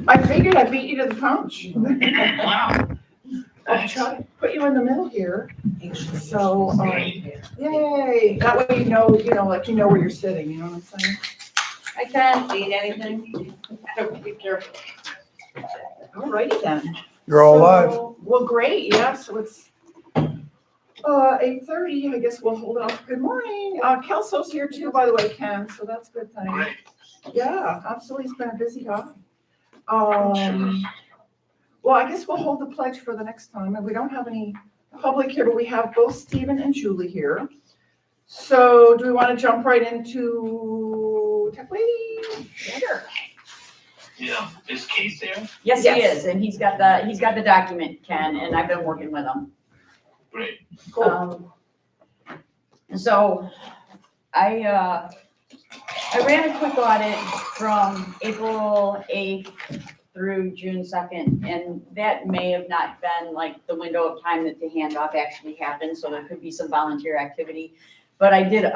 I figured I beat you to the punch. Wow. I'll try to put you in the middle here. So, yay. That way you know, like you know where you're sitting, you know what I'm saying? I can't eat anything. Be careful. Alrighty then. You're all So, live. Well, great, yeah, so it's 8:30, I guess we'll hold it off. Good morning. Kelso's here too, by the way, Ken, so that's a good thing. Great. Yeah, absolutely, he's been a busy guy. Well, I guess we'll hold the pledge for the next time, and we don't have any public here, but we have both Stephen and Julie here. So do we want to jump right into tech lady? Sure. Yeah, is Keith there? Yes, Yes. he is, and he's got the document, Ken, and I've been working with him. Great. Cool. So I ran a quick audit from April 8th through June 2nd, and that may have not been like the window of time that the handoff actually happened, so there could be some volunteer activity. But I did a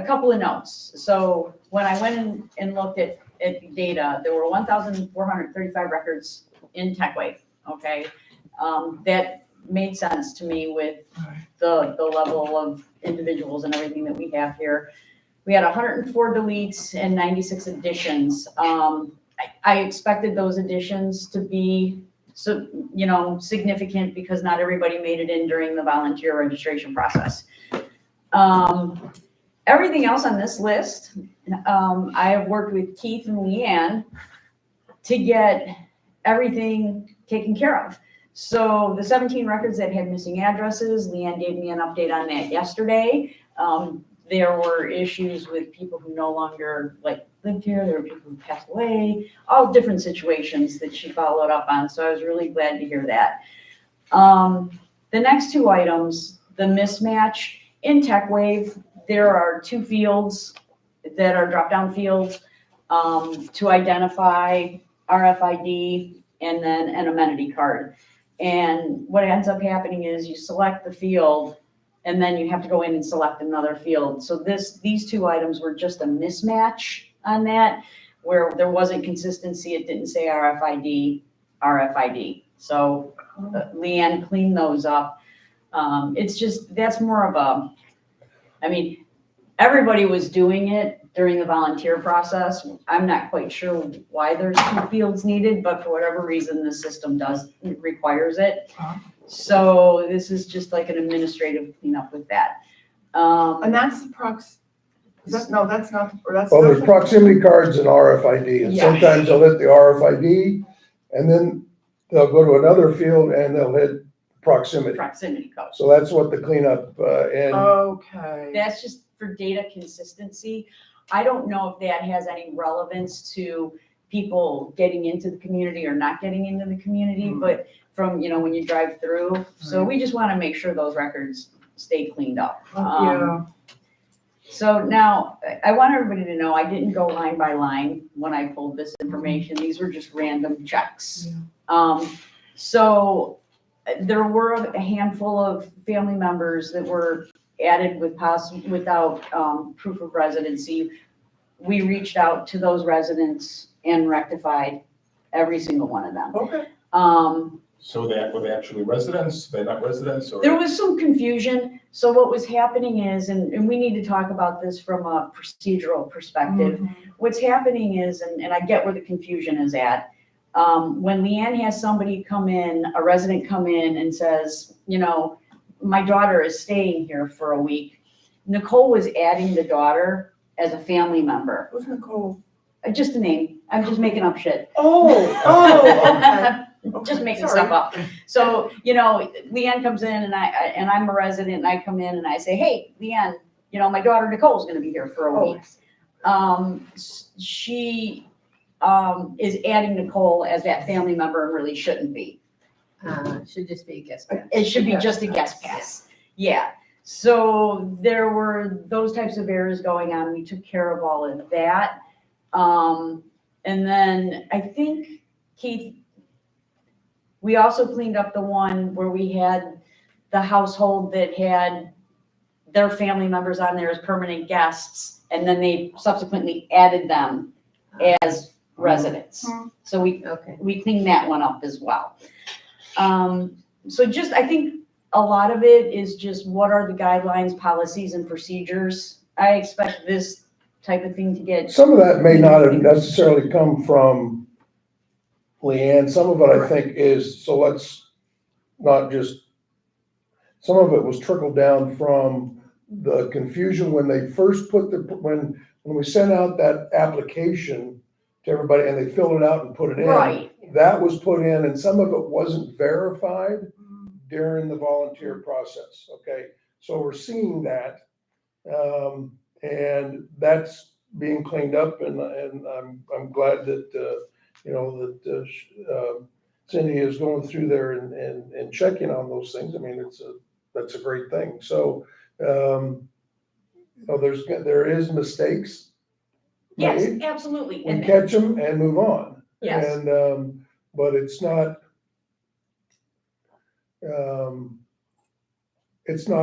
couple of notes. So when I went in and looked at the data, there were 1,435 records in TechWave, okay? That made sense to me with the level of individuals and everything that we have here. We had 104 deletes and 96 additions. I expected those additions to be significant because not everybody made it in during the volunteer registration process. Everything else on this list, I have worked with Keith and Leanne to get everything taken care of. So the 17 records that had missing addresses, Leanne gave me an update on that yesterday. There were issues with people who no longer lived here. There were people who passed away, all different situations that she followed up on. So I was really glad to hear that. The next two items, the mismatch in TechWave, there are two fields that are drop-down fields to identify RFID and then an amenity card. And what ends up happening is you select the field and then you have to go in and select another field. So these two items were just a mismatch on that, where there wasn't consistency. It didn't say RFID. So Leanne cleaned those up. It's just, that's more of everybody was doing it during the volunteer process. I'm not quite sure why there's two fields needed, but for whatever reason, the system requires it. So this is just like an administrative cleanup with that. And that's the prox, that's not, or that's. Well, there's proximity cards and RFID, and Yeah. sometimes they'll hit the RFID, and then they'll go to another field and they'll hit proximity. Proximity code. So that's what the cleanup, and Okay. That's just for data consistency. I don't know if that has any relevance to people getting into the community or not getting into the community, but from, when you drive through. So we just want to make sure those records stay cleaned up. Yeah. So now I want everybody to know I didn't go line by line when I pulled this information. These were just random checks. So there were a handful of family members that were added without proof of residency. We reached out to those residents and rectified every single one of them. Okay. So that were they actually residents, they're not residents, or? There was some confusion. So what was happening is, and we need to talk about this from a procedural perspective. What's happening is, and I get where the confusion is at. When Leanne has somebody come in, a resident come in and says, my daughter is staying here for a week. Nicole was adding the daughter as a family member. Who's Nicole? Just a name. I'm just making up shit. Okay. Just making Sorry. stuff up. So, Leanne comes in and I'm a resident and I come in and I say, hey, Leanne, my daughter Nicole's gonna be here for a week. She is adding Nicole as that family member and really shouldn't be. Should just be a guest pass. It should be just a guest pass. Yeah. So there were those types of errors going on. We took care of all of that. And then I think, Keith, we also cleaned up the one where we had the household that had their family members on there as permanent guests, and then they subsequently added them as residents. Mhm. So Okay. we cleaned that one up as well. So just, I think a lot of it is just what are the guidelines, policies and procedures? I expect this type of thing to get, Some of that may not have necessarily come from Leanne. Some of it I think is, so let's not just, some of it was trickled down from the confusion when they first put when we sent out that application to everybody and they filled it out and put it in. right, That was put in and some of it wasn't verified during the volunteer process, okay? So we're seeing that, and that's being cleaned up and I'm glad that, Cindy is going through there and checking on those things. I mean, that's a great thing. So, there is mistakes yes, made. absolutely. We And catch them and move on. yes, And, but it's not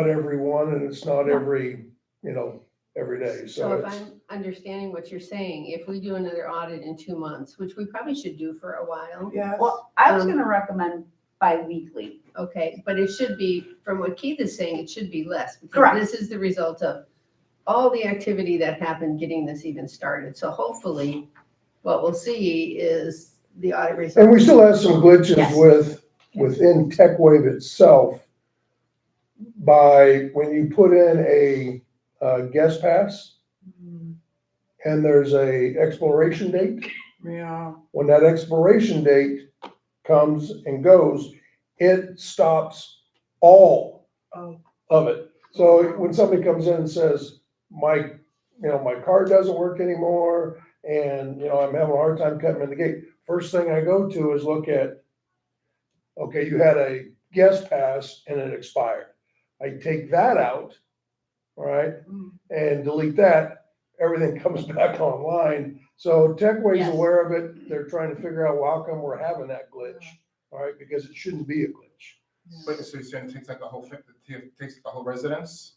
everyone and it's not every day. So So if it's, I'm understanding what you're saying, if we do another audit in 2 months, which we probably should do for a while, Yes. well, I was gonna recommend bi-weekly. okay, but it should be, from what Keith is saying, it should be less. Because Correct. this is the result of all the activity that happened getting this even started. So hopefully, what we'll see is the audit results. and we still have some glitches Yes. within TechWave itself by when you put in a guest pass and there's a expiration date. Yeah. When that expiration date comes and goes, it stops all Oh. of it. So when somebody comes in and says, my card doesn't work anymore, and, I'm having a hard time cutting in the gate, first thing I go to is look at, okay, you had a guest pass and it expired. I take that out, all right, Mm. and delete that, everything comes back online. So TechWay's Yes. aware of it. They're trying to figure out, well, how come we're having that glitch? All right, because it shouldn't be a glitch. Wait, so you're saying it takes like the whole, it takes the whole residence?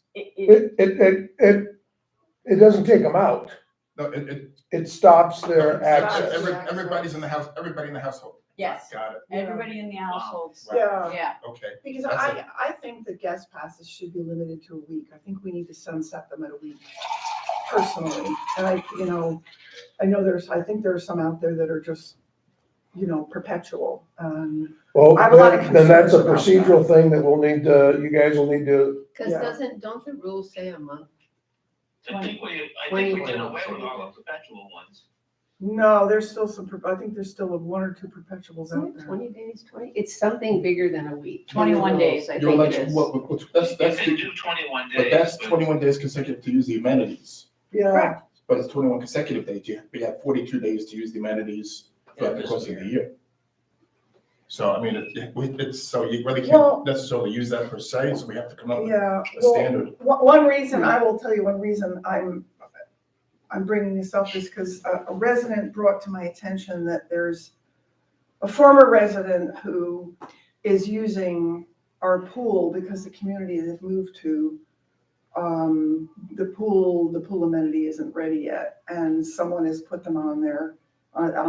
It doesn't take them out. No, it. It stops their Stops access. their- Everybody's in the house, everybody in the household. Yes, Got it, everybody in the households, Yeah. yeah. okay. Because That's I think the guest passes should be limited to a week. I think we need to sunset them at a week personally. And I know I think there are some out there that are just, perpetual. Well, I have a lot of then that's a concerns about procedural thing that you guys will need to, Because Yeah. don't the rules say a month? I think we did away with all the perpetual ones. No, there's still I think there's still one or two perpetuals Isn't out it there. 20 days, it's something bigger than a week. 21 days, I Your think it election, is. well, You that's, can do 21 days. but that's 21 days consecutive to use the amenities. Yeah, But it's 21 consecutive days. We have 42 days to use the amenities throughout the course of the year. So, I mean, so you really Well- can't necessarily use that per se, so we have to come up with yeah. a Well, standard. one reason, I will tell you, one reason I'm bringing this up is because a resident brought to my attention that there's a former resident who is using our pool because the community they've moved to, the pool amenity isn't ready yet, and someone has put them on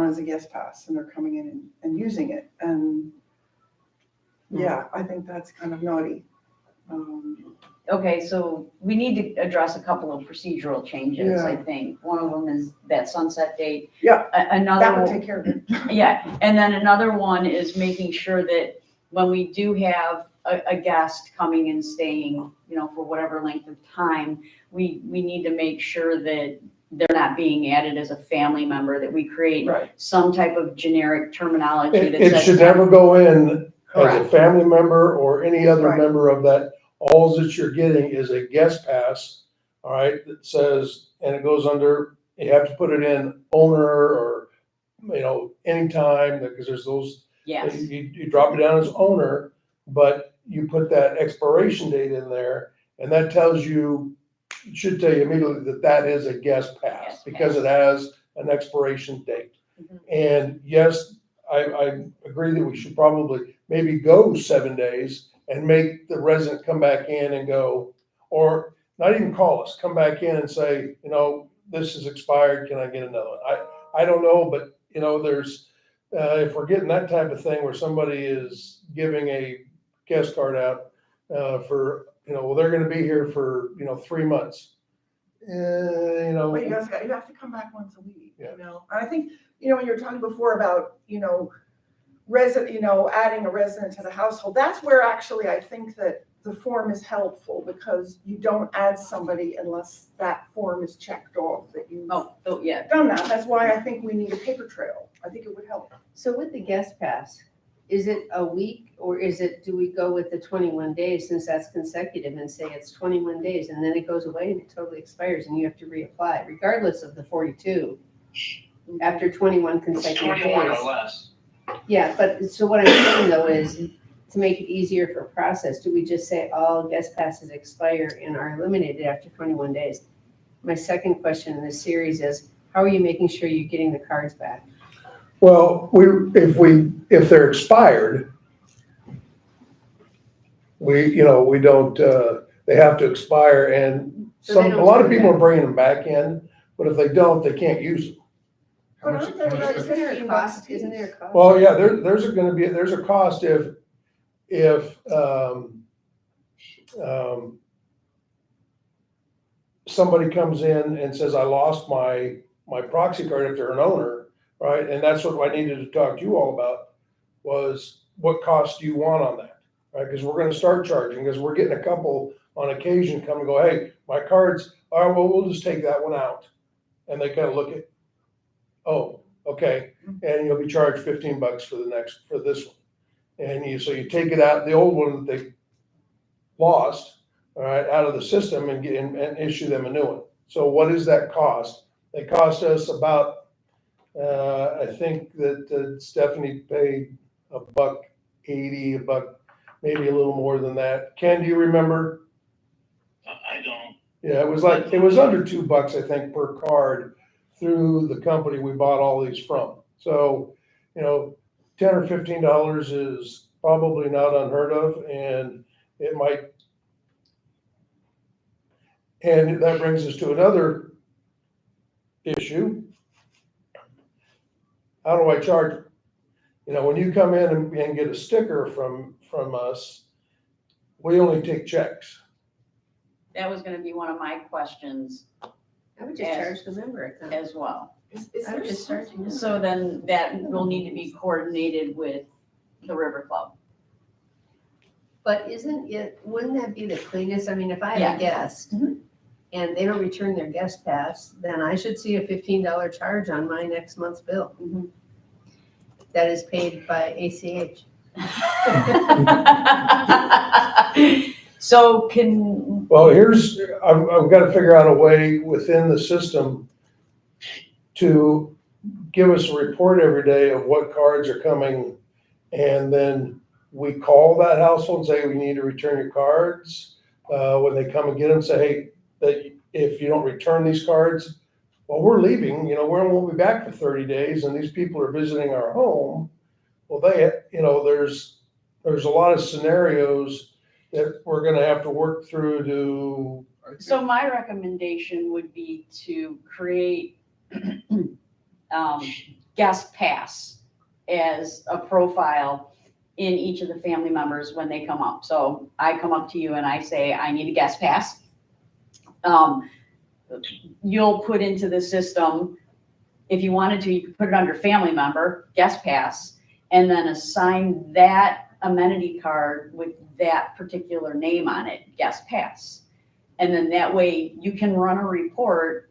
as a guest pass, and they're coming in and using it, and yeah, I think that's kind of naughty. Okay, so we need to address a couple of procedural changes, I think. One of them is that sunset date. Yeah. Another. That would take care of it. Yeah, and then another one is making sure that when we do have a guest coming and staying, for whatever length of time, we need to make sure that they're not being added as a family member, that we create Right. some type of generic terminology that it says. should never go in as a Correct. family member or any other Right. member of that. All that you're getting is a guest pass, all right, that says, and it goes under, you have to put it in owner or, anytime, because there's those, Yes, you drop it down as owner, but you put that expiration date in there, and that tells you, it should tell you immediately that is a guest pass, Guest because pass. it has an expiration date. Mhm. And yes, I agree that we should probably maybe go 7 days and make the resident come back in and go, or not even call us, come back in and say, this is expired, can I get another one? I don't know, but you know, there's, if we're getting that type of thing where somebody is giving a guest card out, for, you know, well, they're gonna be here for, 3 months. You know. Well, you have to come back once a week, Yeah. you know? And I think, when you were talking before about, adding a resident to the household, that's where actually I think that the form is helpful, because you don't add somebody unless that form is checked off that you've Oh, yeah. done that. That's why I think we need a paper trail. I think it would help. So with the guest pass, is it a week or do we go with the 21 days since that's consecutive and say it's 21 days and then it goes away and it totally expires and you have to reapply regardless of the 42 after 21 It's consecutive 21 days? or less. Yeah, but so what I'm saying though is to make it easier for process, do we just say all guest passes expire and are eliminated after 21 days? My second question in this series is, how are you making sure you're getting the cards back? Well, if they're expired, we don't, they have to expire, and So they a don't lot of turn people back. are bringing them back in, but if they don't, they can't use them. But aren't there like Isn't there a 15 cost? bucks Isn't there a apiece? cost? Well, yeah, there's a cost if somebody comes in and says, I lost my proxy card, if they're an owner, right? And that's what I needed to talk to you all about, was what cost do you want on that, right? Because we're gonna start charging, because we're getting a couple on occasion come and go, hey, my card's, all right, well, we'll just take that one out. And they kind of look at, oh, okay, and you'll be charged $15 for this one. And so you take it out, the old one that they lost, all right, out of the system and issue them a new one. So what is that cost? It cost us about, I think that Stephanie paid $1.80, maybe a little more than that. Ken, do you remember? I don't. Yeah, it was under $2, I think, per card through the company we bought all these from. So, $10 or $15 is probably not unheard of, and it might. And that brings us to another issue. How do I charge it? When you come in and get a sticker from us, we only take checks. That was gonna be one of my questions I would just charge the member account. as well. Is I there would just start something? So then that will need to be coordinated with the River Club. But wouldn't that be the cleanest? I mean, if I have Yeah. a guest Mhm. and they don't return their guest pass, then I should see a $15 charge on my next month's bill. Mhm. That is paid by ACH. So Well, I've got to figure out a way within the system to give us a report every day of what cards are coming. And then we call that household and say, we need to return your cards. When they come and get them, say, hey, that if you don't return these cards, well, we're leaving, we won't be back for 30 days and these people are visiting our home. Well, there's a lot of scenarios that we're gonna have to work through to. So my recommendation would be to create guest pass as a profile in each of the family members when they come up. So I come up to you and I say, I need a guest pass. You'll put into the system, if you wanted to, you could put it under family member, guest pass, and then assign that amenity card with that particular name on it, guest pass. And then that way you can run a report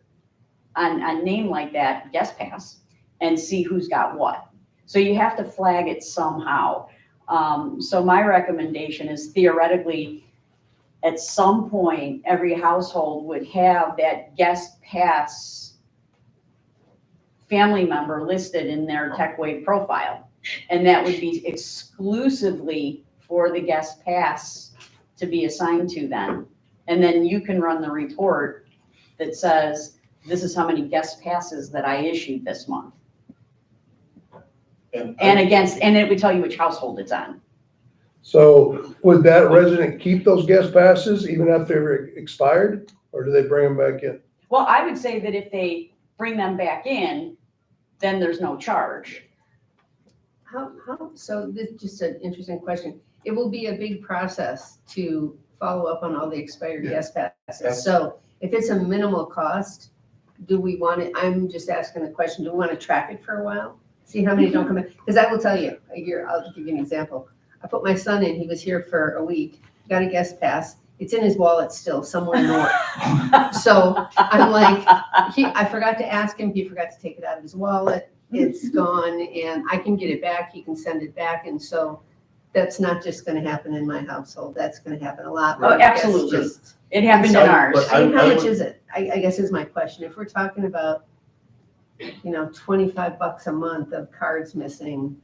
on a name like that, guest pass, and see who's got what. So you have to flag it somehow. So my recommendation is theoretically, at some point, every household would have that guest pass family member listed in their TechWave profile. And that would be exclusively for the guest pass to be assigned to them. And then you can run the report that says, this is how many guest passes that I issued this month. And it would tell you which household it's on. So would that resident keep those guest passes even after they're expired, or do they bring them back in? Well, I would say that if they bring them back in, then there's no charge. So this is just an interesting question. It will be a big process to follow up on all the expired Yeah. guest passes. So if it's a minimal cost, do we want to, I'm just asking the question, do we want to track it for a while? See how many don't come in? Because I will tell you, I'll give you an example. I put my son in, he was here for a week, got a guest pass. It's in his wallet still, somewhere north. So I'm like, I forgot to ask him, he forgot to take it out of his wallet. It's gone and I can get it back, he can send it back. And so that's not just gonna happen in my household, that's gonna happen a lot. Oh, I guess absolutely. just- It happened in So, ours. but I mean, how I much would- is it? I guess is my question. If we're talking about, $25 a month of cards missing,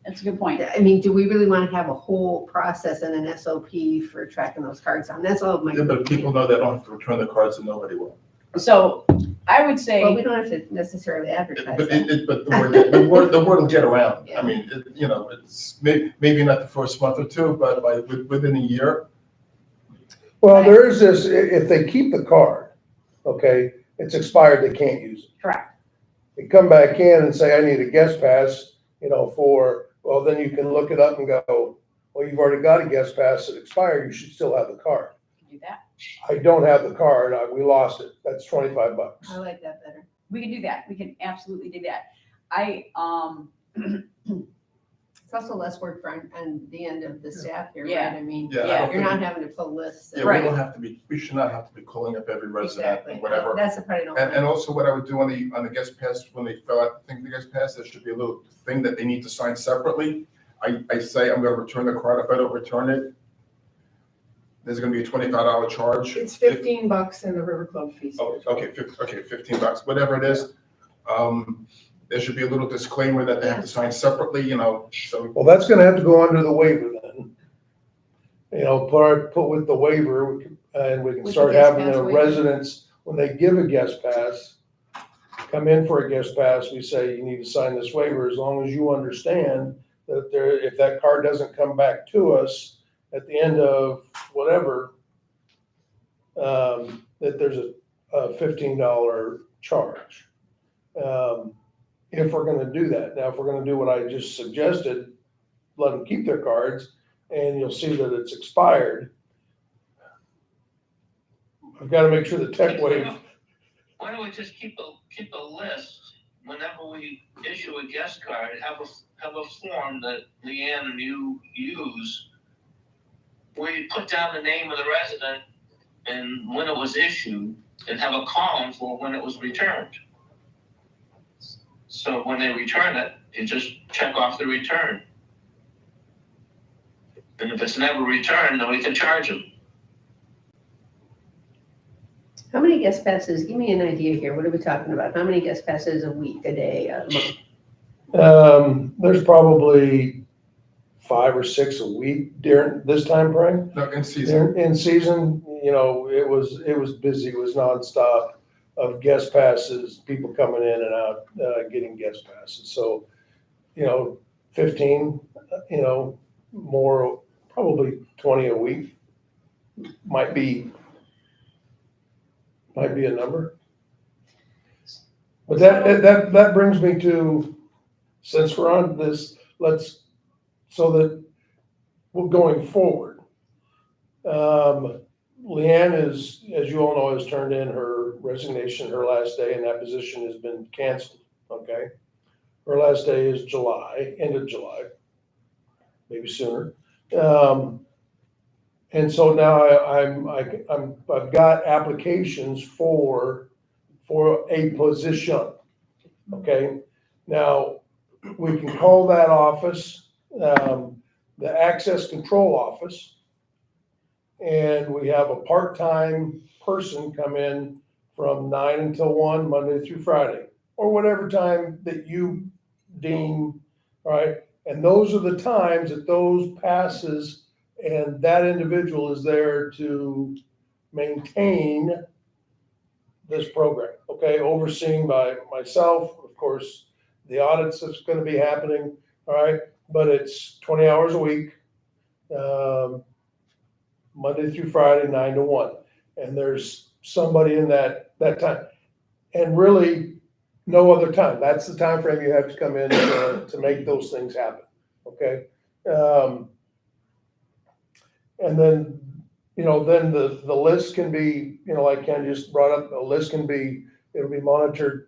That's a good point. I mean, do we really want to have a whole process and an SOP for tracking those cards down? That's all of my. Yeah, but people know they don't have to return the cards and nobody will. So I would Well, we say, don't have to necessarily advertise But that. but the word will get around. Yeah. I mean, it's maybe not the first month or two, but within a year. Well, there is this, if they keep the card, okay, it's expired, they can't use it. correct. They come back in and say, I need a guest pass, well, then you can look it up and go, well, you've already got a guest pass that expired, you should still have the card. Do that. I don't have the card, we lost it, that's $25. I like that better. We can do that. We can absolutely do that. It's also less work for on the end of the staff here, right? Yeah. I mean, Yeah, I Yeah. don't you're think- not having to pull lists. Yeah, Right. we should not have to be calling up every resident Exactly. and whatever. That's the part I don't And like. also what I would do on the guest pass, when they fill out the thing, the guest pass, there should be a little thing that they need to sign separately. I say I'm gonna return the card. If I don't return it, there's gonna be a $25 charge. It's $15 in the River Club fee. Oh, okay, $15, whatever it is. There should be a little disclaimer that they have to sign separately, so. Well, that's gonna have to go under the waiver then. Put with the waiver, and we can With the start guest having pass the waiver. residents, when they give a guest pass, come in for a guest pass, we say, you need to sign this waiver, as long as you understand that if that card doesn't come back to us at the end of whatever, that there's a $15 charge. If we're gonna do that. Now, if we're gonna do what I just suggested, let them keep their cards, and you'll see that it's expired. I've gotta make sure the tech wave, Why don't we just keep a list, whenever we issue a guest card, have a form that Leanne and you use, where you put down the name of the resident and when it was issued, and have a column for when it was returned. So when they return it, you just check off the return. And if it's never returned, then we can charge them. How many guest passes? Give me an idea here. What are we talking about? How many guest passes a week, a day, a month? there's probably 5 or 6 a week during this time frame. No, in season. In season, it was busy, it was nonstop of guest passes, people coming in and out, getting guest passes. So, 15, more, probably 20 a week might be a number. But that brings me to, since we're on this, so that we're going forward. Leanne is, as you all know, has turned in her resignation, her last day, and that position has been canceled, okay? Her last day is July, end of July, maybe sooner. And so now I've got applications for a position, okay? Now, we can call that office, the access control office. And we have a part-time person come in from 9 until 1, Monday through Friday, or whatever time that you deem, all right? And those are the times that those passes, and that individual is there to maintain this program, okay? Overseen by myself, of course, the audits that's gonna be happening, all right? But it's 20 hours a week. Monday through Friday, 9 to 1. And there's somebody in that time. And really, no other time. That's the time frame you have to come in to make those things happen, okay? And then, then the list can be, like Ken just brought up, the list can be, it'll be monitored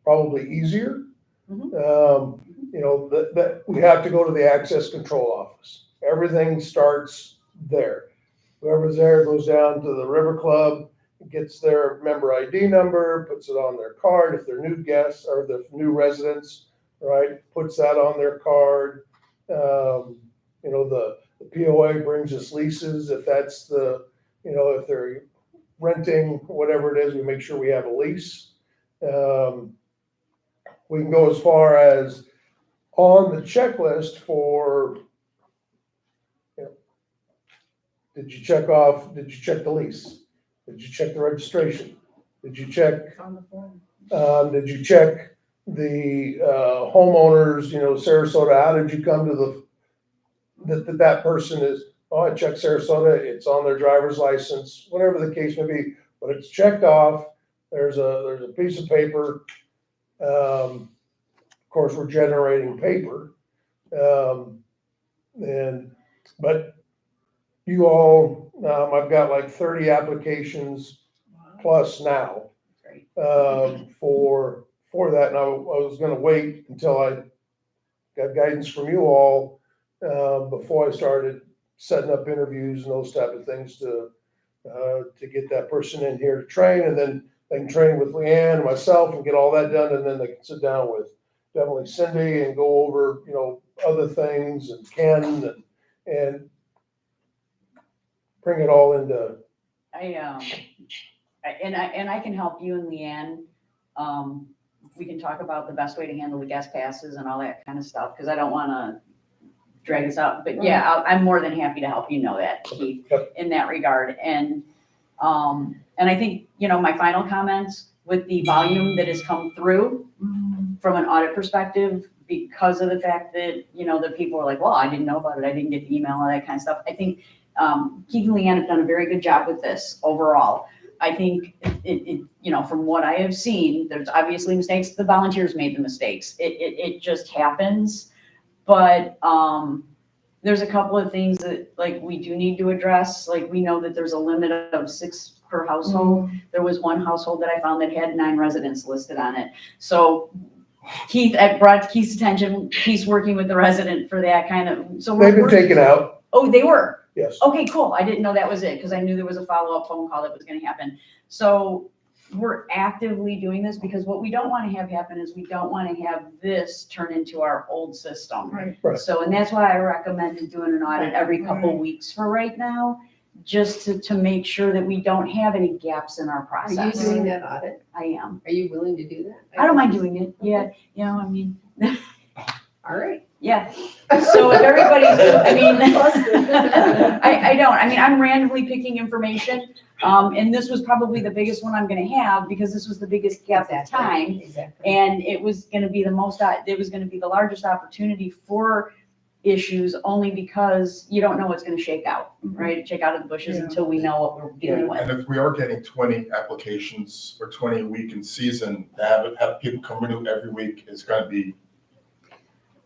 probably easier. That we have to go to the access control office. Everything starts there. Whoever's there goes down to the River Club, gets their member ID number, puts it on their card. If they're new guests or the new residents, right, puts that on their card. The POA brings us leases. If that's if they're renting, whatever it is, we make sure we have a lease. We can go as far as on the checklist for, did you check the lease? Did you check the registration? Did you check, It's on the form. did you check the homeowners, Sarasota, how did you come to that person is, oh, I checked Sarasota, it's on their driver's license, whatever the case may be, but it's checked off. There's a piece of paper. Of course, we're generating paper. But you all, I've got like 30 applications plus now, Great. for that. And I was gonna wait until I got guidance from you all, before I started setting up interviews and those type of things to get that person in here to train, and then they can train with Leanne and myself and get all that done, and then they can sit down with definitely Cindy and go over, other things, and Ken and bring it all into. I can help you and Leanne. We can talk about the best way to handle the guest passes and all that kind of stuff, because I don't want to drag this out. But yeah, I'm more than happy to help you know that, Keith, in that regard. And I think, my final comments with the volume that has come through from an audit perspective, because of the fact that, the people are like, well, I didn't know about it. I didn't get the email, all that kind of stuff. I think Keith and Leanne have done a very good job with this overall. I think it from what I have seen, there's obviously mistakes. The volunteers made the mistakes. It just happens. But there's a couple of things that we do need to address. We know that there's a limit of 6 per household. There was one household that I found that had 9 residents listed on it. So Keith, I brought Keith's attention. He's working with the resident for that kind of. So They've been taken out. Oh, they were. Yes. Okay, cool. I didn't know that was it, because I knew there was a follow-up phone call that was going to happen. So we're actively doing this, because what we don't want to have happen is we don't want to have this turn into our old system. Right. So, and that's why I recommended doing an audit every couple weeks for right now, just to make sure that we don't have any gaps in our Are you process. doing that audit? I am. Are you willing to do that? I don't mind doing it. Yeah. I mean, All right. yeah. So if everybody's, I don't. I mean, I'm randomly picking information. And this was probably the biggest one I'm going to have, because this was the biggest gap of time. Exactly. And it was going to be the largest opportunity for issues, only because you don't know what's going to shake out, right? Shake out of the bushes until we know what we're dealing with. And if we are getting 20 applications or 20 a week in season, to have people come renew every week is going to be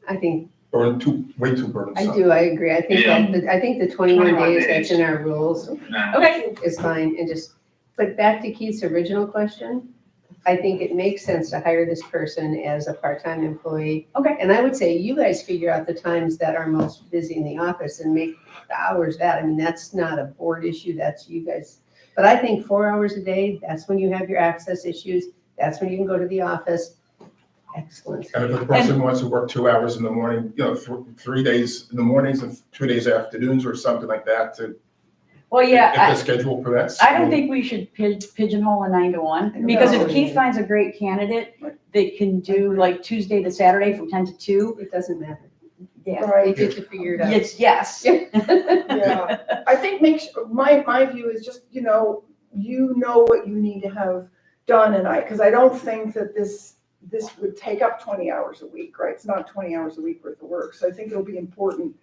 I think, way too burdensome. I agree. I think I think the 21 days that's in our rules Okay. is fine. And but back to Keith's original question, I think it makes sense to hire this person as a part-time employee. Okay. And I would say you guys figure out the times that are most busy in the office and make the hours that. I mean, that's not a board issue, that's you guys. But I think 4 hours a day, that's when you have your access issues. That's when you can go to the office. Excellent. And if a person wants to work 2 hours in the morning, 3 days in the mornings and 2 days afternoons or something like that Well, yeah. if the schedule permits. I don't think we should pigeonhole a 9 to 1, because if Keith finds a great candidate that can do Tuesday to Saturday from 10 to 2. It doesn't matter. Yeah. You Right. get to figure it out. Yes. Yeah. I think my view is just, you know what you need to have done, and because I don't think that this would take up 20 hours a week, right? It's not 20 hours a week worth of work. So I think it'll be important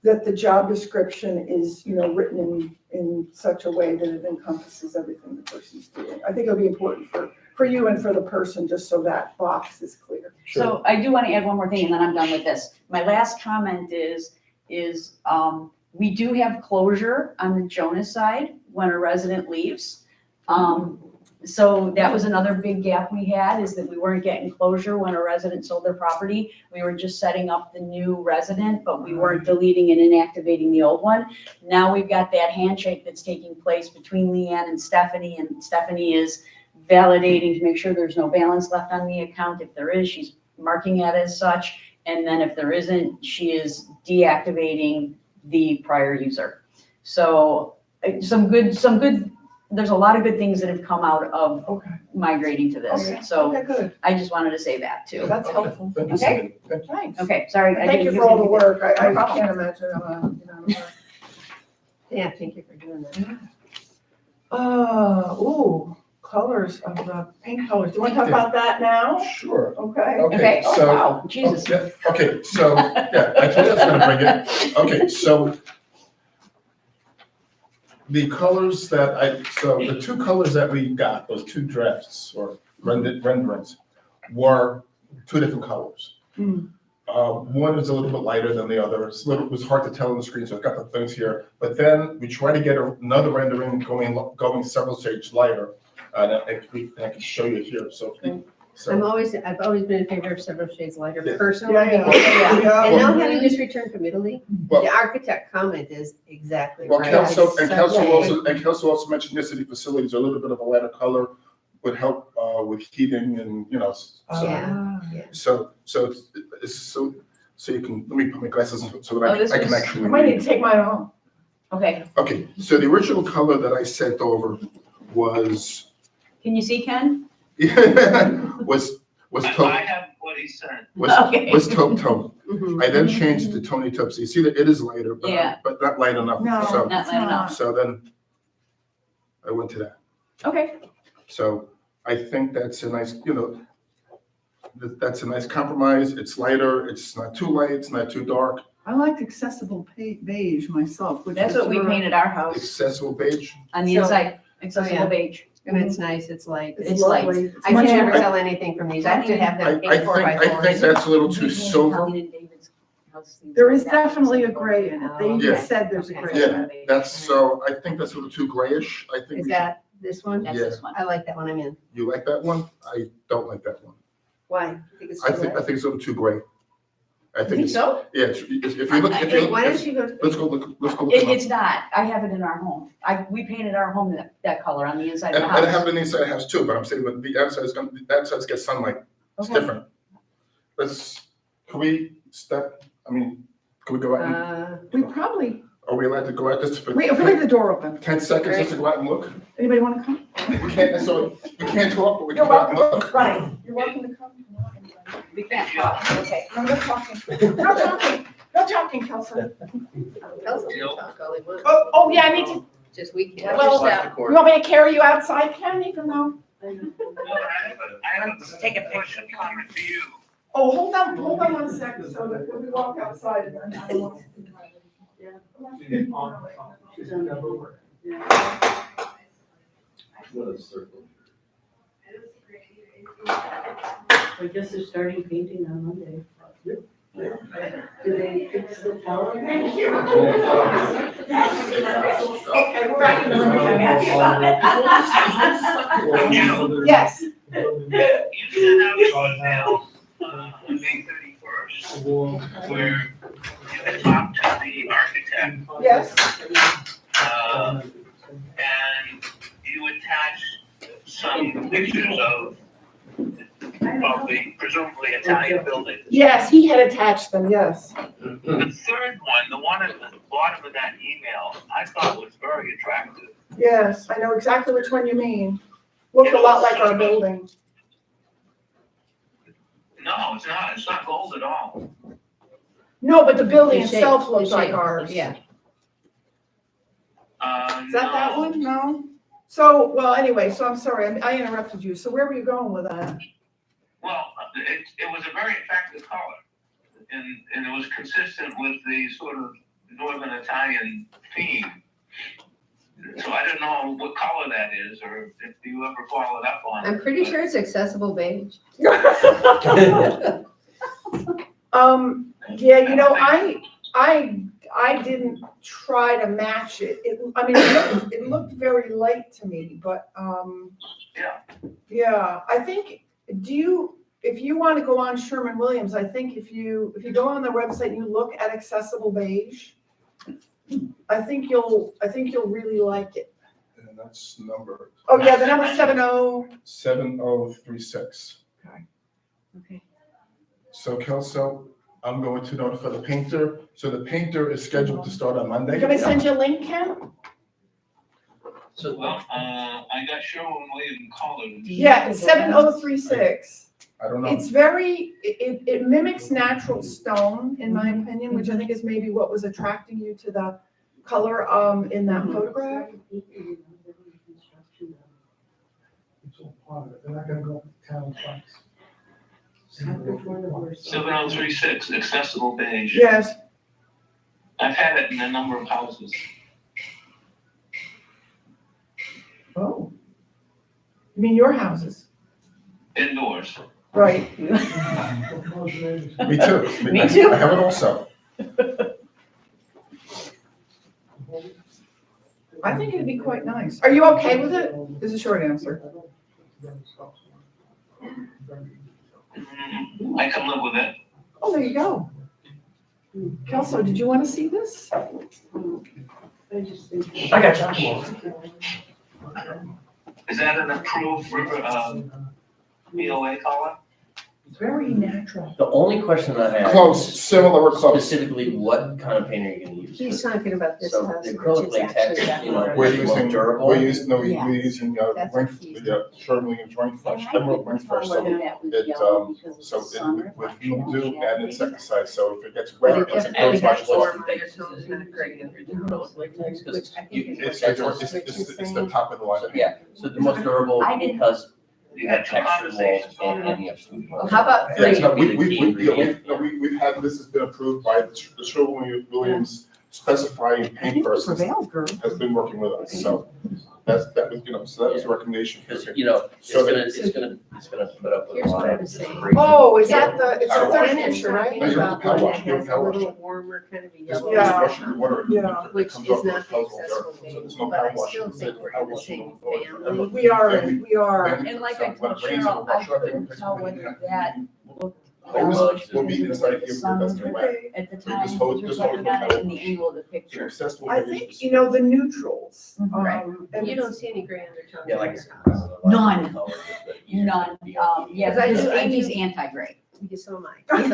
that the job description is, written in such a way that it encompasses everything the person's doing. I think it'll be important for you and for the person, just so that box is clear. So I do want to add one more thing and then I'm done with this. My last comment is, we do have closure on the Jonas side when a resident leaves. So that was another big gap we had, is that we weren't getting closure when a resident sold their property. We were just setting up the new resident, but we weren't deleting and inactivating the old one. Now we've got that handshake that's taking place between Leanne and Stephanie is validating to make sure there's no balance left on the account. If there is, she's marking it as such. And then if there isn't, she is deactivating the prior user. So some good, there's a lot of good things that have come out of Okay, migrating to this. okay, So okay, good. I just wanted to say that too. That's helpful. Thank you, Okay. Cindy. Thank you. Thanks. Okay, sorry. I Thank you didn't for all the give work. I No problem. can't imagine, work. Yeah, thank you for doing that. Ooh, colors of the paint colors. Do you want to talk about that now? Sure. Okay. Okay, oh, so- wow, Jesus. Yeah, okay, so, yeah, I told you I was gonna bring it. Okay, so the colors so the two colors that we got, those two drafts or renderings, were two different colors. Hmm. One is a little bit lighter than the other. It was hard to tell on the screen, so I've got the things here. But then we tried to get another rendering going several shades lighter. And I can show you here, so. I've always been in favor of several shades lighter Yeah. personally. Yeah, because- yeah. And now having just returned from Italy, Well- the architect comment is exactly Well, right. council, It's and such council a- also mentioned the city facilities, a little bit of a lighter color would help, with heating and, Yeah. so you can, let me put my glasses on so that Oh, this I can was- actually I might need read. to take mine off. Okay, Okay, so the original color that I sent over was, can you see Ken? was I taupe, have what he said. Okay. was taupe tone. Mhm. I then changed it to Tony taupe, so you see that it is lighter, Yeah. but not light enough, No. so, Not loud enough. so then I went to that. Okay, So I think that's a nice, that's a nice compromise. It's lighter, it's not too light, it's not too dark, I liked accessible beige myself, which that's is what we your- painted our house accessible beige. on the So- inside, accessible beige. And it's nice, it's light. It's light. lovely. It's I much can never more- tell anything from these. I have to have I them paint 4x4s. think that's a little too We painted silver. Colleen and David's house, things There like is that. definitely a gray in it. They Yeah. even said there's a Okay. gray in Yeah, it. that's, so I think that's a little too grayish. I think Is we should- that this one? That's Yeah. this one. I like that one I'm in. you like that one? I don't like that one. Why? You think it's I too think light? it's a little too gray. I You think think it's, so? yeah, if you look, if you Why don't look, you go? let's go look It, at it. it's not, I have it in our home. We painted our home that color on the inside And of I the have house. it in the inside of the house too, but I'm saying that the outside's get sunlight. It's Okay. different. Can we step, can we go out and, We probably, are we allowed to go out just for if we leave the door open, 10 seconds just to go out and look? anybody want to come? We can't, so, we can't talk, but we You're can go out and welcome, look. right, you're welcome to come. We can't talk, okay. No, no talking, no talking, Kelsey. Tell them to talk all they want. Oh, yeah, I need to, Just we can't. well, you want me to carry you outside, Ken, even though? Well, I have a take a question comment for you. Oh, hold on 1 second, so that when we walk outside, then I don't want I guess they're starting painting on Monday. Do they fix the tower? Thank you. Okay, we're back in the room. I'm happy about it. Yes, You sent out an email on May 31st where you had talked to the architect yes, and you attached some pictures of the presumably Italian buildings. yes, he had attached them, yes. The third one, the one at the bottom of that email, I thought was very attractive. Yes, I know exactly which one you mean. Looked a lot like our building. No, it's not gold at all. No, but the building The shape, itself the looks like shape, ours. Yeah. Is that that one? No? So, well, anyway, so I'm sorry, I interrupted you. So where were you going with that? Well, it was a very effective color, and it was consistent with the sort of Northern Italian theme. So I don't know what color that is, or if you ever followed up on it. I'm pretty but- sure it's accessible beige. Yeah, you know, I didn't try to match it. It looked very light to me, but, Yeah. yeah, I think, if you want to go on Sherman-Williams, I think if you go on their website and you look at accessible beige, I think you'll really like it. And that's number Oh, yeah, the number 70. 7036. Okay. So Kelso, I'm going to notify the painter. So the painter is scheduled to start on Monday. Can I send you a link, Ken? So, Well, I got Sherwin-Williams colored. Yeah, 7036. I don't know. It's it mimics natural stone, in my opinion, which I think is maybe what was attracting you to the color, in that photograph. It's all part of it. They're not gonna go for town trucks. 7036, accessible beige. Yes, I've had it in a number of houses. oh. You mean your houses? Indoors. Right. Me too. Me too. I have it also. I think it'd be quite nice. Are you okay with it? Is a short answer. I can live with it. Oh, there you go. Kelso, did you want to see this? I just think. I got you. Is that an approved river, BOA color? Very natural. The only question I have. Close, similar or close. Specifically, what kind of paint are you gonna use? He's talking about this So house, the which acrylic is latex, actually that you know, one. We're Is it more using, durable? we're using, no, Yeah. we're using, That's rain, what he's- Sherwin-Williams rain fresh, emerald rain fresh, so with mildew and insecticide, so if it gets But wet, it it's definitely goes much has less. more undertones, not great undertones. Latex, 'cause Which I think you- is It's, what it's, you're it's, saying. it's the top of the line. Yeah, so the most durable I didn't- because You you had have two textured walls conversations and already. you have smooth walls. How about Yeah, three? no, Be the key ingredient. we've had, this has been approved by the Sherwin-Williams specifying paint person Prevails, girl. has been working with us, so that was, so that was a recommendation. for Because, here. you know, it's So gonna put up with Here's a lot what I of. was saying. abrasion. Oh, is that it's I a don't third want- picture, right? No, you have About to power one wash, that you have has to a power little wash. warmer kind of a Just yellow. Yeah. wash it with water, Yeah. it Which comes is up not with the puzzle accessible dirt, beige, so there's no but power I wash. still It's think like we're power in the wash same with water. family. We are. And like I So told when it rains, Cheryl, it'll wash I up, couldn't it's tell when you whether have- that looked Hose yellow will be because inside of here, the but sun that's the way. at the This time, whole- was this whole reflecting on it power in the wash. angle of the So picture. accessible I beige think, is- the neutrals. Right. And You it's- don't see any gray undertones. Yeah, in like. your house. None. Colors, but you- None, yeah, Because I because do- I Amy's do- anti-gray. Because so am I. But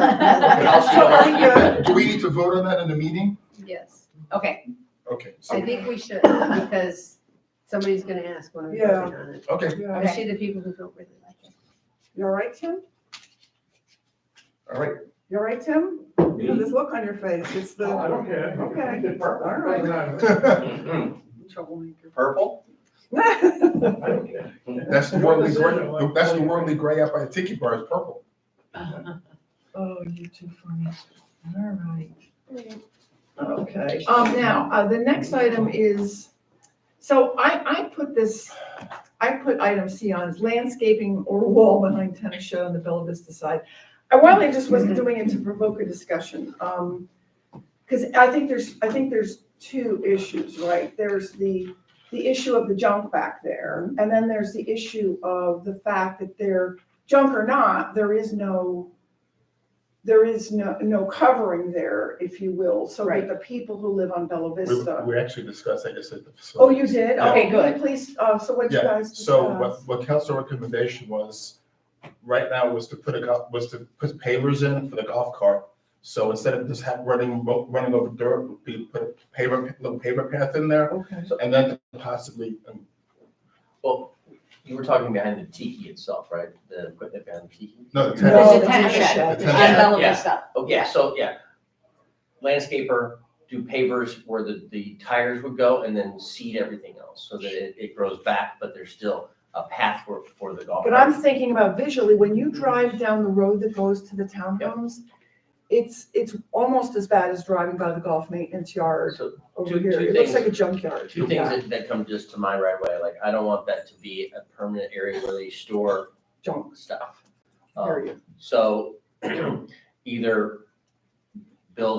also, Totally good. do we need to vote on that in the meeting? Yes, Okay, Okay, so, I think we should, because somebody's gonna ask when we're Yeah. voting on it. okay, Yeah. Especially the people who don't really like it. You all right, Tim? all right. You all right, Tim? You have this look on your face. It's the. I don't care. Okay. All right. Troublemaker. Purple? That's the worldly gray, that's the worldly gray out by the tiki bar, is purple. Oh, you're too funny. All right. Okay, now, the next item is, so I put item C on, is landscaping or wall behind tennis show on the Bella Vista side. I really just wasn't doing it to provoke a discussion, because I think there's two issues, right? There's the issue of the junk back there, and then there's the issue of the fact that they're junk or not, there is no covering there, if you will, so that Right. the people who live on Bella Vista. We actually discussed, I guess, at the Oh, facility. you did? Yeah. Okay, good. Please, so what you Yeah, guys so discussed? what council recommendation was, right now, was to put pavers in for the golf cart. So instead of just running over dirt, we put a little paver path in there, Okay. and then possibly, Well, you were talking behind the tiki itself, right? The equipment behind the tiki? no, the No, tennis. the tennis shed The on tennis- Bella Yeah. Vista. Okay, Yeah. so, yeah. Landscaper, do pavers where the tires would go and then seed everything else so that it grows back, but there's still a path for the golf. But cart. I'm thinking about visually, when you drive down the road that goes to the townhomes, it's almost as bad as driving by the golf maintenance yard So over two here. It looks things- like a junkyard. two things that come just to mind right away, like, I don't want that to be a permanent area where they store Junk, stuff. period. So either build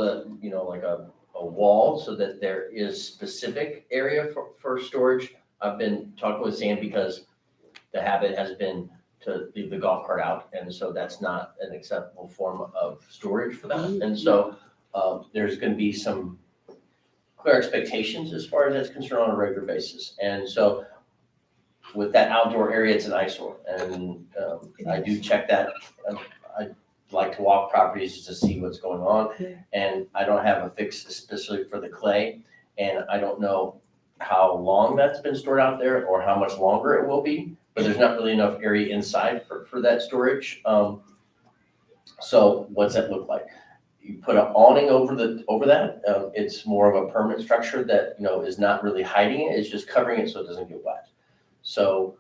like a wall so that there is specific area for storage. I've been talking with Sam because the habit has been to leave the golf cart out, and so that's not an acceptable form of storage for that. And so there's gonna be some clear expectations as far as that's concerned on a regular basis. And so with that outdoor area, it's an eyesore, and I do check that. I like to walk properties just to see what's going on, and I don't have a fix especially for the clay, and I don't know how long that's been stored out there or how much longer it will be, but there's not really enough area inside for that storage. So what's that look like? You put an awning over that, it's more of a permanent structure that, is not really hiding it, it's just covering it so it doesn't get wet. So,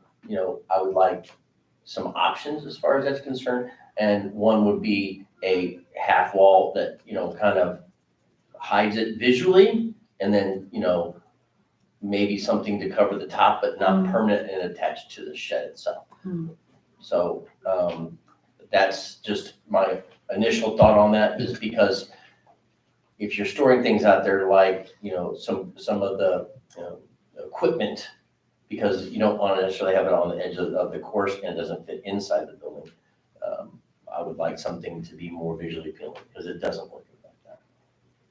I would like some options as far as that's concerned, and one would be a half wall that, kind of hides it visually, and then, maybe something to cover the top, but not permanent and attached to the shed itself. So, that's just my initial thought on that, is because if you're storing things out there like, some of the, equipment, because you don't want to necessarily have it on the edge of the course and it doesn't fit inside the building, I would like something to be more visually appealing, because it doesn't look like that.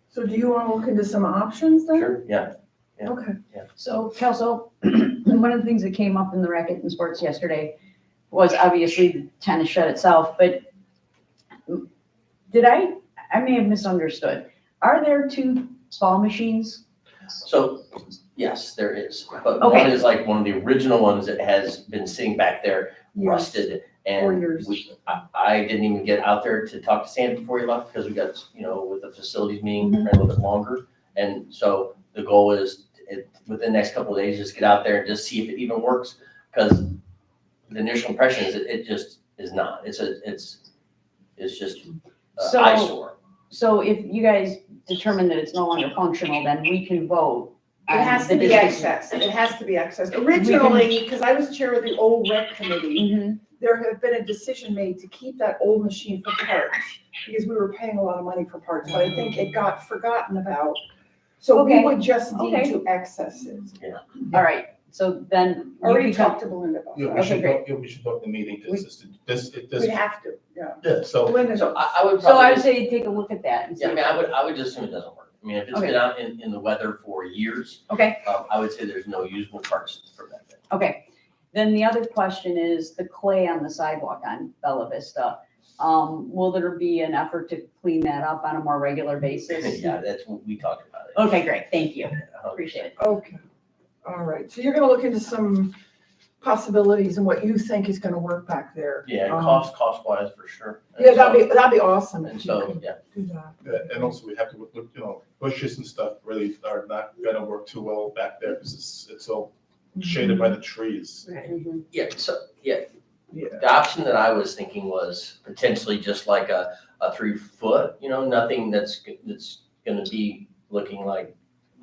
So do you want to look into some options then? Sure, yeah. Okay. So Kelso, one of the things that came up in the Racket and Sports yesterday was obviously the tennis shed itself, but I may have misunderstood. Are there 2 ball machines? So, yes, there is, but Okay. one is like one of the original ones that has been sitting back there Yes. rusted. 4 And years. I didn't even get out there to talk to Sam before he left, because we got, with the facilities meeting ran a little bit longer. And so the goal is, within the next couple of days, just get out there and just see if it even works. Because the initial impression is it just is not. It's just So- eyesore. So if you guys determine that it's no longer functional, then we can vote. It on has the to be decision. accessed. It has to be accessed. Originally, because I was chair of the old rec committee, Mhm. there had been a decision made to keep that old machine for parts, because we were paying a lot of money for parts, but I think it got forgotten about. So we Okay. would just need Okay. to access it. All right, so then. you Already become- talked to Belinda about Yeah, that. we should, great. we should talk the meeting, this, We'd have to, yeah. yeah, so. Belinda So knows. I would So I probably, would say take a look at that and see. yeah, I mean, I would just assume it doesn't work. I mean, if it's Okay. been out in the weather for years, Okay, I would say there's no usable parts for that thing. okay. Then the other question is the clay on the sidewalk on Bella Vista. Will there be an effort to clean that up on a more regular basis? Yeah, that's what we talked about it. Okay, great, thank you, appreciate it. Okay, all right. So you're gonna look into some possibilities and what you think is gonna work back there. Yeah, and Um, cost wise for sure. And Yeah, so- that'd be awesome And if you so, could yeah, do that. Yeah, and also we have to look, bushes and stuff really are not gonna work too well back there, because it's all shaded by the trees. Mhm. yeah, so, yeah, Yeah. the option that I was thinking was potentially just like a 3 foot, nothing that's gonna be looking like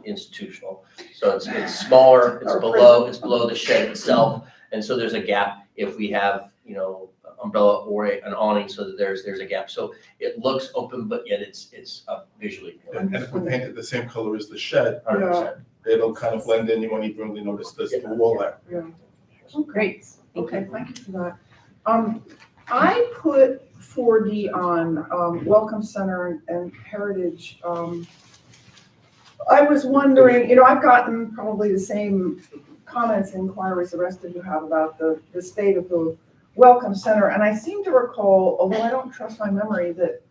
institutional. So it's smaller, it's Or below the shed itself, and so there's a gap if we have, umbrella or an awning, so that there's a gap. So it looks open, but yet it's visually appealing. And if we paint it the same color as the shed, 100%. it'll kind of blend in, you won't even really notice this wall there. Great, thank Okay, you. thank you for that. I put 4D on, Welcome Center and Heritage. I was wondering, I've gotten probably the same comments and inquiries the rest of you have about the state of the Welcome Center, and I seem to recall, although I don't trust my memory, that,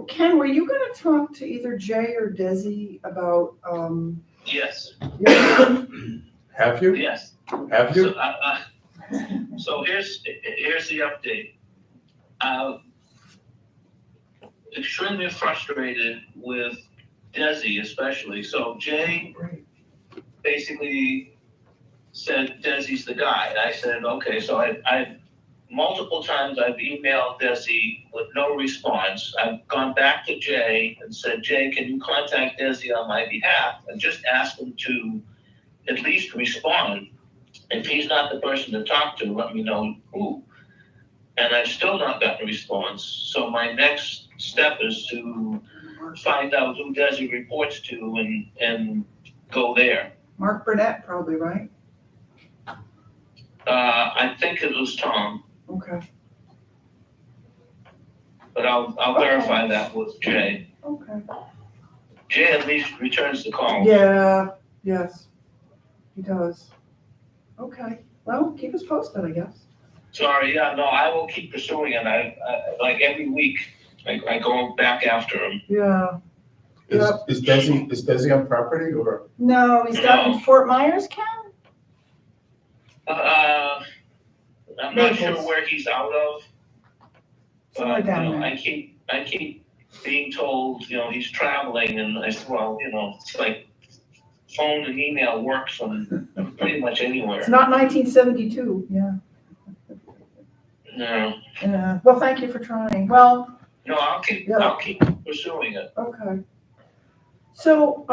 Ken, were you gonna talk to either Jay or Desi about, Yes, Have you? yes. Have you? So here's the update. Extremely frustrated with Desi especially. So Jay basically said Desi's the guy. And I said, okay, so I multiple times I've emailed Desi with no response. I've gone back to Jay and said, Jay, can you contact Desi on my behalf and just ask him to at least respond? If he's not the person to talk to, let me know who. And I've still not gotten a response. So my next step is to find out who Desi reports to and go there. Mark Burnett, probably, right? I think it was Tom, Okay, but I'll verify that with Jay. okay. Jay at least returns the call. Yeah, yes, he does. Okay, well, keep us posted, I guess. Sorry, yeah, no, I will keep pursuing it. I like every week, I go back after him. Yeah. Is Desi on property or? No, he's down in Fort Myers, Ken? I'm not sure Naples. where he's out of. Somewhere But, down there. I keep being told, he's traveling, and I said, well, it's like phone and email works on pretty much anywhere. It's not 1972, yeah. No, Yeah, well, thank you for trying. Well, no, I'll keep pursuing it. okay. So,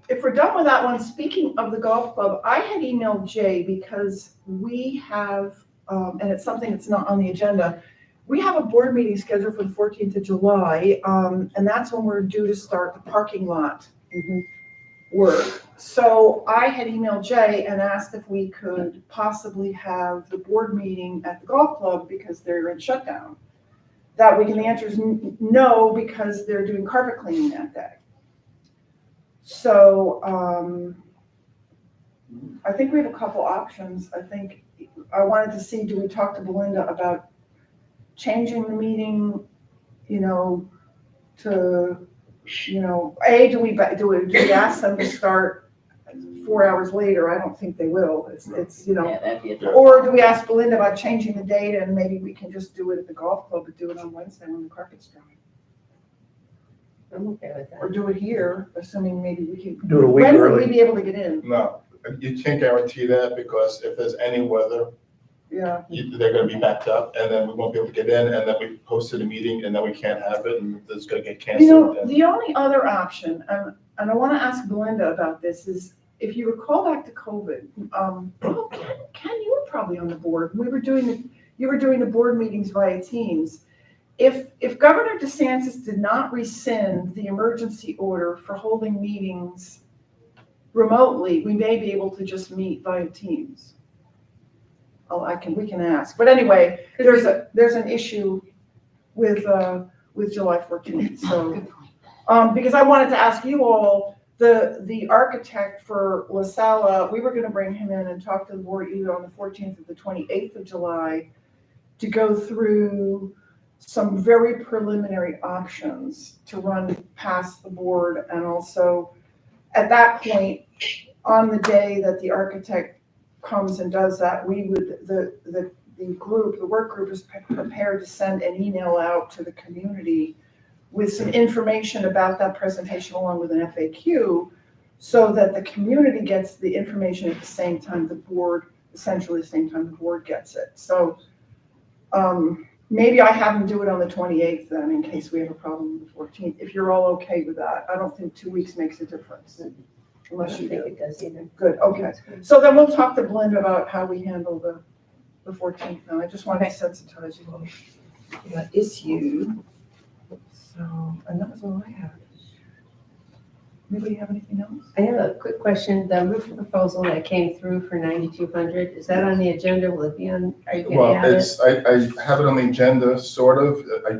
if we're done with that one, speaking of the golf club, I had emailed Jay because we have, and it's something that's not on the agenda. We have a board meeting scheduled for the 14th of July, and that's when we're due to start the parking lot work. So I had emailed Jay and asked if we could possibly have the board meeting at the golf club because they're in shutdown. That week, and the answer is no, because they're doing carpet cleaning that day. So, I think we have a couple options. I think I wanted to see, do we talk to Belinda about changing the meeting, to, do we ask them to start 4 hours later? I don't think they will. It's, Yeah, that'd be a tough. or do we ask Belinda about changing the date and maybe we can just do it at the golf club, but do it on Wednesday when the carpet's dry? I'm okay with Or that. do it here, assuming maybe we can. Do it a week When would we early. be able to get in? No, you can't guarantee that because if there's any weather, Yeah, they're gonna be backed up and then we won't be able to get in and then we posted a meeting and then we can't have it and it's gonna get canceled. and- the only other option, and I want to ask Belinda about this, is if you recall back to COVID, well, Ken, you were probably on the board. You were doing the board meetings via Teams. If Governor DeSantis did not rescind the emergency order for holding meetings remotely, we may be able to just meet via Teams. We can ask, but anyway, there's an issue with July 14th, so. Because I wanted to ask you all, the architect for La Sala, we were gonna bring him in and talk to the board either on the 14th or the 28th of July to go through some very preliminary options to run past the board, and also at that point, on the day that the architect comes and does that, we would, the work group is prepared to send an email out to the community with some information about that presentation along with an FAQ, so that the community gets the information at the same time the board, essentially the same time the board gets it. So, maybe I have them do it on the 28th then, in case we have a problem on the 14th, if you're all okay with that. I don't think 2 weeks makes a difference, I unless don't you think do. it does either. Good, okay. So then we'll talk to Belinda about how we handle the 14th now. I just wanted to sensitize you all to that issue. So, and that was all I had. Anybody have anything else? I have a quick question. The roof proposal that came through for 9,200, is that on the agenda? Will it be on, are you Well, gonna add it? I have it on the agenda, sort of. I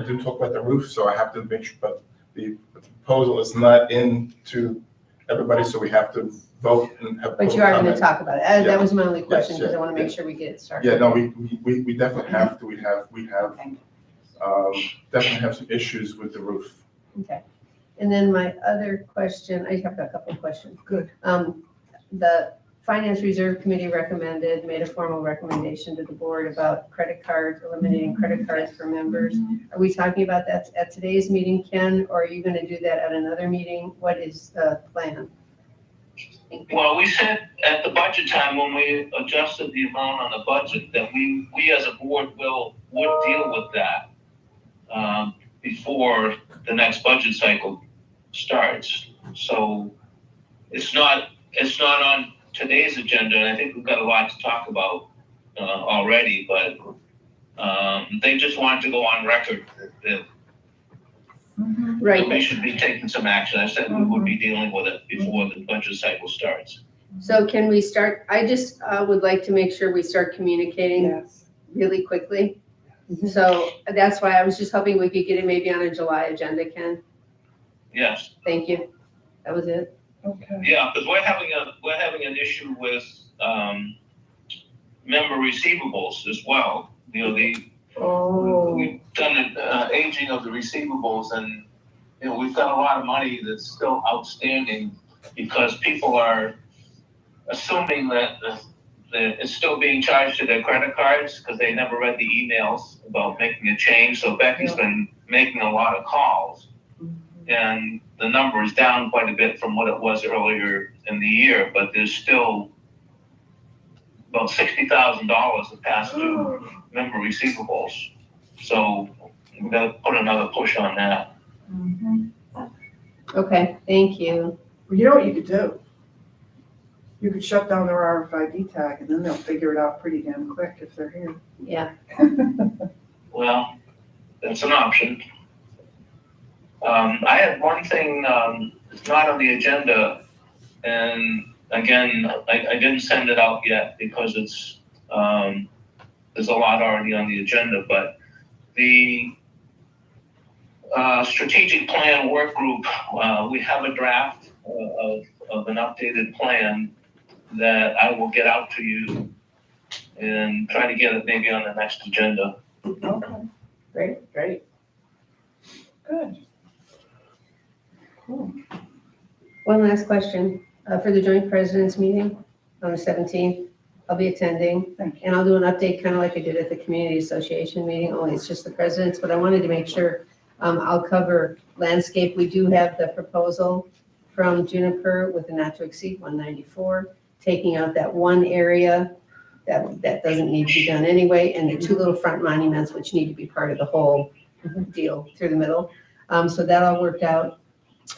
do talk about the roof, so I have to make sure, but the proposal is not into everybody, so we have to vote and have. But you are gonna comment. talk about it. Yeah. That was my only question, because yeah, I wanna make yeah. sure we get it started. Yeah, no, we definitely have to. We have, definitely have some issues with the roof. Okay. And then my other question, I have a couple of questions. Good. The Finance Reserve Committee made a formal recommendation to the board about credit cards, eliminating credit cards for members. Are we talking about that at today's meeting, Ken, or are you gonna do that at another meeting? What is the plan? Well, we said at the budget time, when we adjusted the amount on the budget, that we as a board would deal with that before the next budget cycle starts. So it's not on today's agenda, and I think we've got a lot to talk about already, but they just wanted to go on record that Right, we should be taking some action. I said we would be dealing with it before the budget cycle starts. so can we start, I just would like to make sure we start communicating Yes. really quickly. So that's why I was just hoping we could get it maybe on a July agenda, Ken. Yes, Thank you. That was it. Okay. yeah, because we're having an issue with member receivables as well. You know, Oh, we've done an aging of the receivables, and you know, we've got a lot of money that's still outstanding because people are assuming that it's still being charged to their credit cards because they never read the emails about making a change. So Becky's been making a lot of calls, and the number is down quite a bit from what it was earlier in the year, but there's still about $60,000 of past due member receivables. So we've got to put another push on that. Okay, thank you. well, you know what you could do? You could shut down their RFID tag and then they'll figure it out pretty damn quick if they're here. Yeah, Well, that's an option. I had one thing, it's not on the agenda, and again, I didn't send it out yet because it's, there's a lot already on the agenda, but the strategic plan work group, we have a draft of an updated plan that I will get out to you and try to get it maybe on the next agenda. Okay, great. good. Cool. One last question. For the joint presidents meeting on the 17th, I'll be attending. Thank you. And I'll do an update, kind of like I did at the community association meeting, only it's just the presidents, but I wanted to make sure I'll cover landscape. We do have the proposal from Juniper with a not to exceed 194, taking out that one area that doesn't need to be done anyway, and the two little front monuments, which need to be part of the whole deal through the middle. So that all worked out.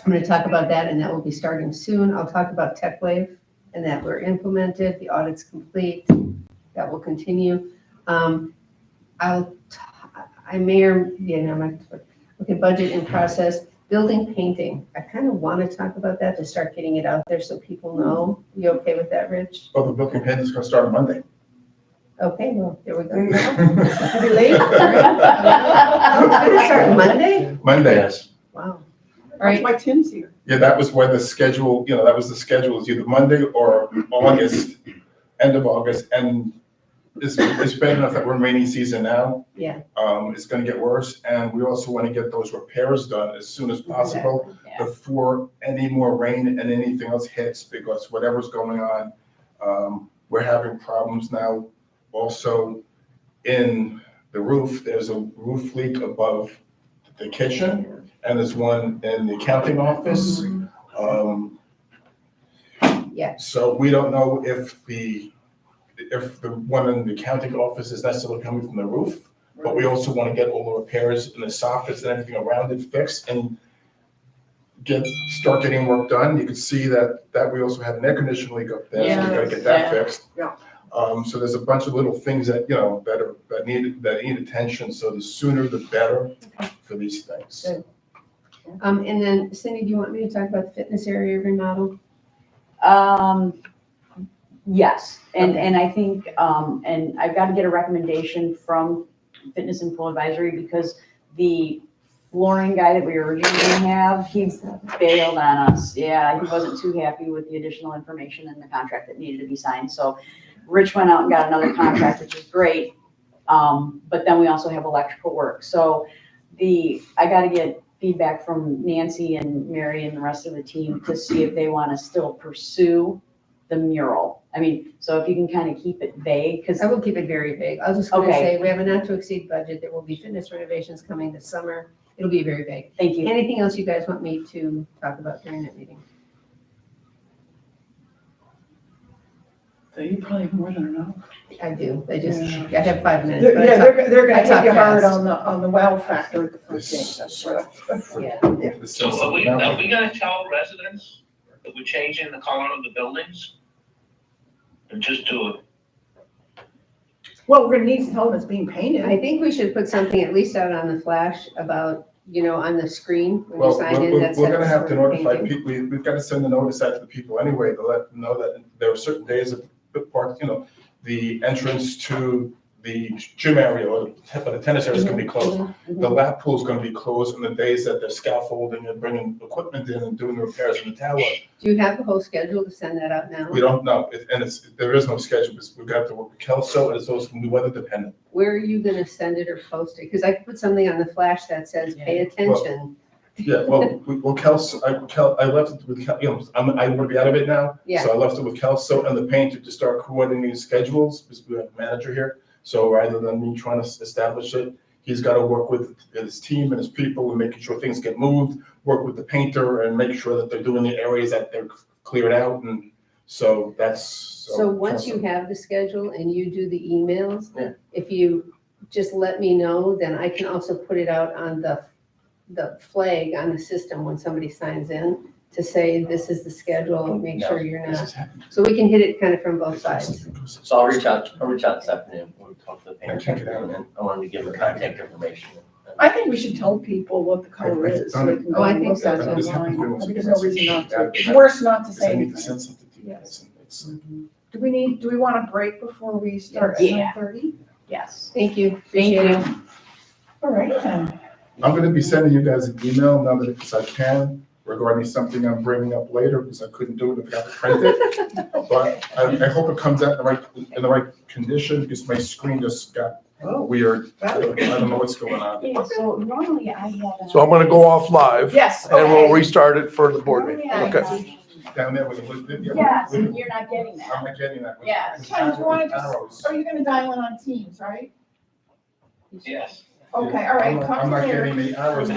I'm going to talk about that, and that will be starting soon. I'll talk about TechWave and that we're implemented, the audit's complete, that will continue. I may or, okay, budget in process, building painting. I kind of want to talk about that to start getting it out there so people know. You okay with that, Rich? Oh, the building pit is gonna start on Monday. Okay, well, there we There you go. go. It'll be late. All right. Oh, it's gonna start Monday? Monday. Yes. Wow. All That's right, why Tim's here. Yeah, that was when the schedule, that was the schedule, is either Monday or August, end of August, and it's bad enough that we're in rainy season now. yeah. It's gonna get worse, and we also wanna get those repairs done as soon as possible Yeah. before any more rain and anything else hits, because whatever's going on, we're having problems now. Also, in the roof, there's a roof leak above the kitchen, and there's one in the accounting office. Yeah. So we don't know if the one in the accounting office is necessarily coming from the roof, but we also want to get all the repairs in the soffits and everything around it fixed and start getting work done. You can see that we also had an air conditioning leak up there, so we gotta get that Yeah. fixed. Yeah. So there's a bunch of little things that, that need attention, so the sooner the better for these things. Good. And then Cindy, do you want me to talk about the fitness area remodel? Yes, and I think, and I've got to get a recommendation from Fitness and Pool Advisory because the flooring guy that we originally gonna have, he bailed on us. Yeah, he wasn't too happy with the additional information in the contract that needed to be signed. So Rich went out and got another contract, which is great. But then we also have electrical work. So I got to get feedback from Nancy and Mary and the rest of the team to see if they want to still pursue the mural. I mean, so if you can kind of keep it vague, because I will keep it very vague. I was just gonna Okay. say, we have a not to exceed budget. There will be fitness renovations coming this summer. It'll be very vague. thank you. Anything else you guys want me to talk about during that meeting? You probably have more than enough. I do, I just, Yeah. I have 5 minutes. They're, but I yeah, talk- they're I gonna talk hit you hard fast. on the wow factor at the first This- gate, that's what. Yeah. So are we gonna tell residents that we're changing the color of the buildings? And just do it? Well, we're gonna need to tell them it's being painted. I think we should put something at least out on the flash about, on the screen when you Well, sign in, we're that gonna says have to we're notify painting. people, we've got to send a notice out to the people anyway, to let them know that there are certain days of the park, the entrance to the gym area or the tennis area is gonna be closed. The lap pool is gonna be closed on the days that they're scaffolding and bringing equipment in and doing repairs in the tower. Do you have the whole schedule to send that out now? We don't know, there is no schedule, because we've got to work with Kelso, and it's also gonna be weather dependent. Where are you gonna send it or post it? Because I could put something on the flash that says, pay attention. Yeah, well, Kelso, I left it with, I would be out of it now. Yeah. So I left it with Kelso and the painter to start coordinating schedules, because we have a manager here. So rather than me trying to establish it, he's got to work with his team and his people and making sure things get moved, work with the painter and make sure that they're doing the areas that they're cleared out. And so that's. So once you have the schedule and you do the emails, Yeah. if you just let me know, then I can also put it out on the flag on the system when somebody signs in to say, this is the schedule, make sure you're This not. is happening. So we can hit it kind of from both sides. So I'll reach out this afternoon, we'll talk to the I can't get painter, out of and I wanted to give him contact information. I think we should tell people what the color is, so they can go Oh, I and think look so, at it too. online. I think there's no reason not to. It's worse not to Because say I need to anything. send something to you. Yes. It's- Do we want a break before we start at Yeah. 9:30? Yes. Thank you. Thank Appreciate you. it. All right then. I'm gonna be sending you guys an email now that because I can regarding something I'm bringing up later because I couldn't do it if I got to print it. But I hope it comes out in the right condition because my screen just got weird. I don't know what's going on. Yeah, so normally I had. So I'm gonna go off live Yes, and we'll okay. restart it for the board meeting. Normally I Okay. have- Down there with the. Yes, and you're not getting that. I'm not getting that. Yeah. Ken, do you wanna just, Arrows. are you gonna dial in on Teams, right? Yes. Okay, all right. I'm Talk to not you later. getting the arrows.